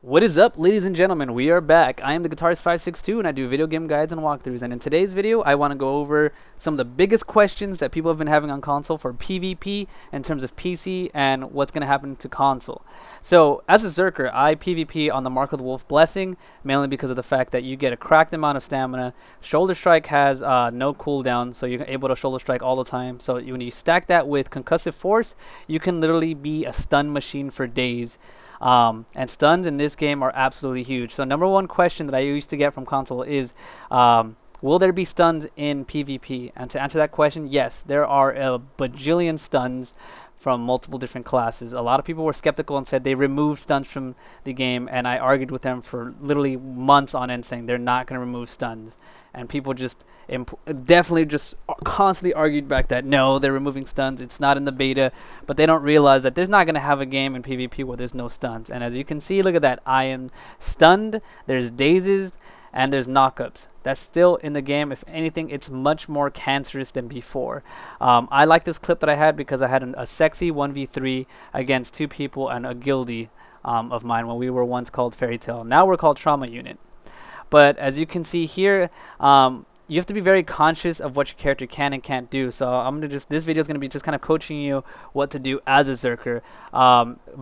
What is up, ladies and gentlemen? We are back. I am the Guitarist562 and I do video game guides and walkthroughs. And in today's video, I want to go over some of the biggest questions that people have been having on console for PvP in terms of PC and what's going to happen to console. So, as a Zerker, I PvP on the Mark of the Wolf Blessing, mainly because of the fact that you get a cracked amount of stamina. Shoulder Strike has no cooldown, so you're able to Shoulder Strike all the time. So when you stack that with Concussive Force, you can literally be a stun machine for days. And stuns in this game are absolutely huge. So number one question that I used to get from console is, will there be stuns in PvP? And to answer that question, yes, there are a bajillion stuns from multiple different classes. A lot of people were skeptical and said they removed stuns from the game, and I argued with them for literally months on end saying they're not going to remove stuns. And people just definitely just constantly argued back that no, they're removing stuns. It's not in the beta, but they don't realize that there's not going to have a game in PvP where there's no stuns. And as you can see, look at that. I am stunned. There's dazes and there's knockups. That's still in the game. If anything, it's much more cancerous than before. I like this clip that I had because I had a sexy 1v3 against two people and a guildie of mine when we were once called Fairy Tale. Now we're called Trauma Unit. But as you can see here, you have to be very conscious of what your character can and can't do. So this video is gonna be just kind of coaching you what to do as a Zerker.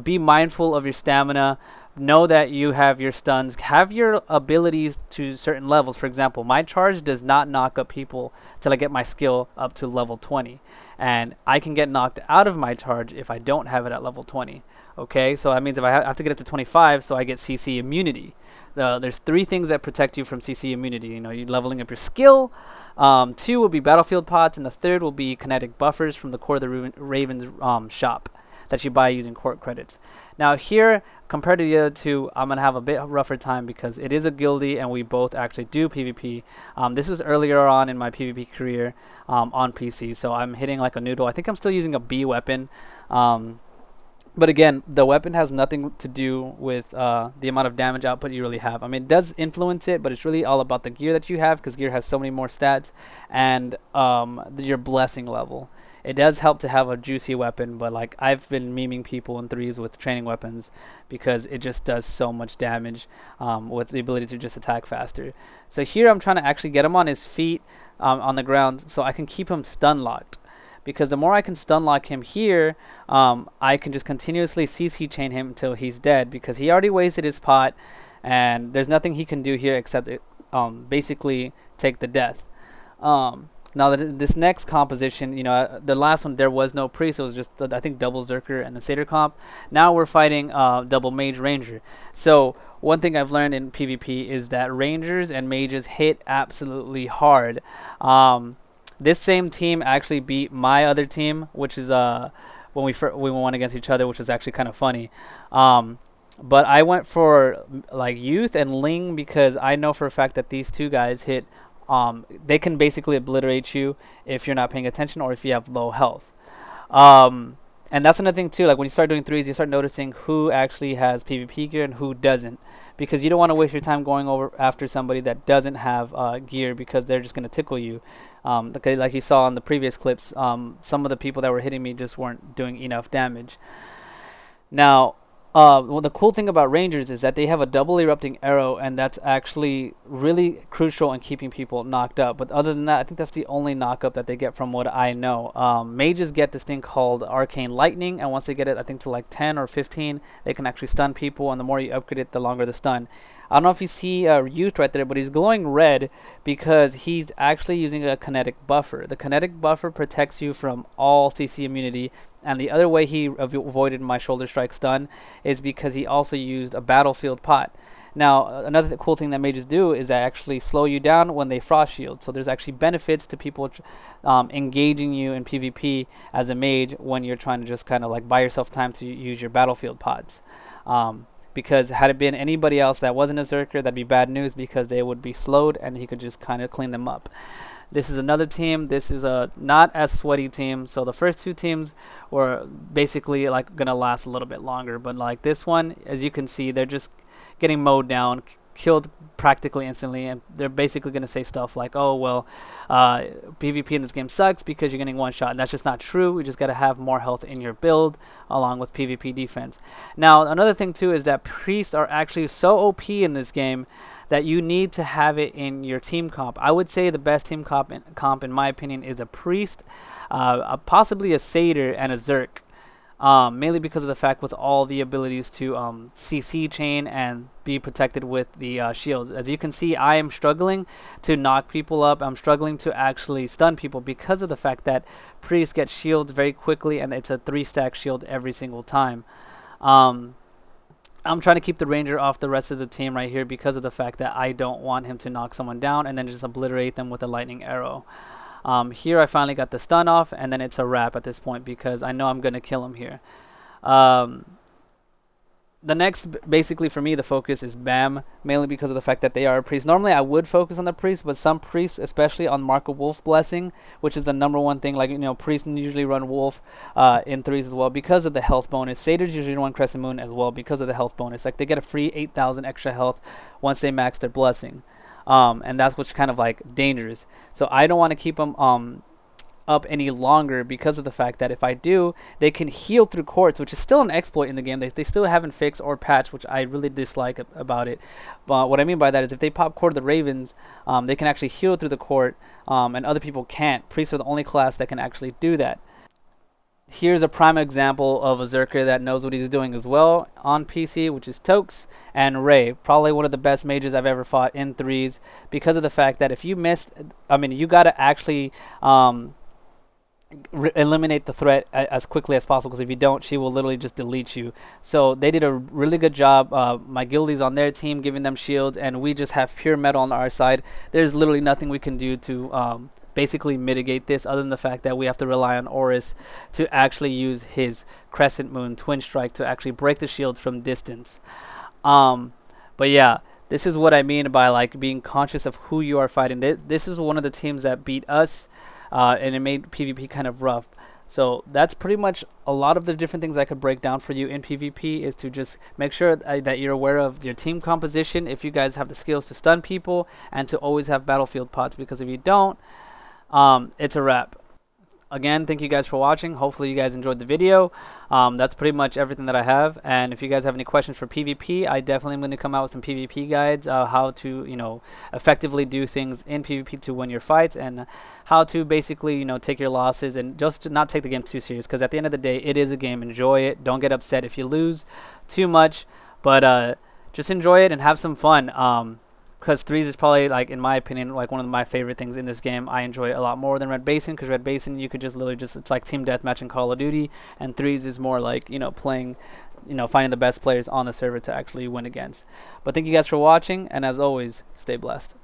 Be mindful of your stamina. Know that you have your stuns. Have your abilities to certain levels. For example, my charge does not knock up people till I get my skill up to level 20. And I can get knocked out of my charge if I don't have it at level 20. Okay, so that means if I have to get it to 25, so I get CC immunity. There's three things that protect you from CC immunity. You're leveling up your skill. Two will be battlefield pots, and the third will be kinetic buffers from the Core of the Ravens shop that you buy using court credits. Now here, compared to the other two, I'm gonna have a bit rougher time because it is a guildie and we both actually do PvP. This was earlier on in my PvP career on PC, so I'm hitting like a noodle. I think I'm still using a B weapon. But again, the weapon has nothing to do with the amount of damage output you really have. I mean, it does influence it, but it's really all about the gear that you have because gear has so many more stats and your blessing level. It does help to have a juicy weapon, but like I've been memeing people in threes with training weapons because it just does so much damage with the ability to just attack faster. So here I'm trying to actually get him on his feet on the ground so I can keep him stun locked. Because the more I can stun lock him here, I can just continuously CC chain him until he's dead because he already wasted his pot and there's nothing he can do here except basically take the death. Now this next composition, the last one there was no priest, it was just I think double Zerker and the Satyr comp. Now we're fighting double Mage Ranger. So one thing I've learned in PvP is that Rangers and Mages hit absolutely hard. This same team actually beat my other team, which is when we won against each other, which was actually kind of funny. But I went for like Youth and Ling because I know for a fact that these two guys hit. They can basically obliterate you if you're not paying attention or if you have low health. And that's another thing too. Like when you start doing threes, you start noticing who actually has PvP gear and who doesn't, because you don't want to waste your time going over after somebody that doesn't have gear because they're just gonna tickle you. Like you saw in the previous clips, some of the people that were hitting me just weren't doing enough damage. Now, well, the cool thing about Rangers is that they have a double erupting arrow, and that's actually really crucial in keeping people knocked up. But other than that, I think that's the only knockup that they get from what I know. Mages get this thing called Arcane Lightning, and once they get it, I think to like 10 or 15, they can actually stun people, and the more you upgrade it, the longer the stun. I don't know if you see Youth right there, but he's glowing red because he's actually using a kinetic buffer. The kinetic buffer protects you from all CC immunity, and the other way he avoided my shoulder strike stun is because he also used a battlefield pot. Now, another cool thing that mages do is they actually slow you down when they frost shield. So there's actually benefits to people engaging you in PvP as a mage when you're trying to just kind of like buy yourself time to use your battlefield pods. Because had it been anybody else that wasn't a Zerker, that'd be bad news because they would be slowed and he could just kind of clean them up. This is another team. This is a not as sweaty team. So the first two teams were basically like gonna last a little bit longer, but like this one, as you can see, they're just getting mowed down. killed practically instantly, and they're basically going to say stuff like, oh well, PvP in this game sucks because you're getting one shot, and that's just not true. You just got to have more health in your build along with PvP defense. Now another thing too is that priests are actually so OP in this game that you need to have it in your team comp. I would say the best team comp in my opinion is a priest, possibly a satyr, and a zerk. Mainly because of the fact with all the abilities to CC chain and be protected with the shields. As you can see, I am struggling to knock people up. I'm struggling to actually stun people because of the fact that priests get shields very quickly, and it's a 3-stack shield every single time. I'm trying to keep the ranger off the rest of the team right here because of the fact that I don't want him to knock someone down and then just obliterate them with a lightning arrow. Here I finally got the stun off, and then it's a wrap at this point because I know I'm going to kill him here. The next, basically for me, the focus is Bam, mainly because of the fact that they are a priest. Normally I would focus on the priest, but some priests, especially on Marco Wolf's Blessing, which is the #1 thing, like, you know, priests usually run Wolf in 3s as well because of the health bonus. Satyrs usually run Crescent Moon as well because of the health bonus. Like, they get a free 8,000 extra health once they max their Blessing. And that's what's kind of like dangerous. So I don't want to keep them up any longer because of the fact that if I do, they can heal through courts, which is still an exploit in the game. They still haven't fixed or patched, which I really dislike about it. But what I mean by that is if they pop Court of the Ravens, they can actually heal through the court, and other people can't. Priests are the only class that can actually do that. Here's a prime example of a Zerker that knows what he's doing as well on PC, which is Tokes and Ray. Probably one of the best mages I've ever fought in 3s because of the fact that if you missed, I mean, you got to actually eliminate the threat as quickly as possible, because if you don't, she will literally just delete you. So they did a really good job. My guildies on their team giving them shields, and we just have pure metal on our side. There's literally nothing we can do to basically mitigate this other than the fact that we have to rely on Horus to actually use his Crescent Moon Twin Strike to actually break the shields from distance. But yeah, this is what I mean by like being conscious of who you are fighting. This is one of the teams that beat us, and it made PvP kind of rough. So that's pretty much a lot of the different things I could break down for you in PvP, is to just make sure that you're aware of your team composition, if you guys have the skills to stun people, and to always have battlefield pots, because if you don't, it's a wrap. Again, thank you guys for watching. Hopefully you guys enjoyed the video. That's pretty much everything that I have. And if you guys have any questions for PvP, I definitely am going to come out with some PvP guides, how to, you know, effectively do things in PvP to win your fights, and how to basically, you know, take your losses and just not take the game too serious, because at the end of the day, it is a game. Enjoy it. Don't get upset if you lose too much, but just enjoy it and have some fun. Because 3s is probably, like, in my opinion, like one of my favorite things in this game. I enjoy it a lot more than Red Basin, because Red Basin you could just literally just, it's like team deathmatch in Call of Duty, and 3s is more like, you know, playing, you know, finding the best players on the server to actually win against. But thank you guys for watching, and as always, stay blessed.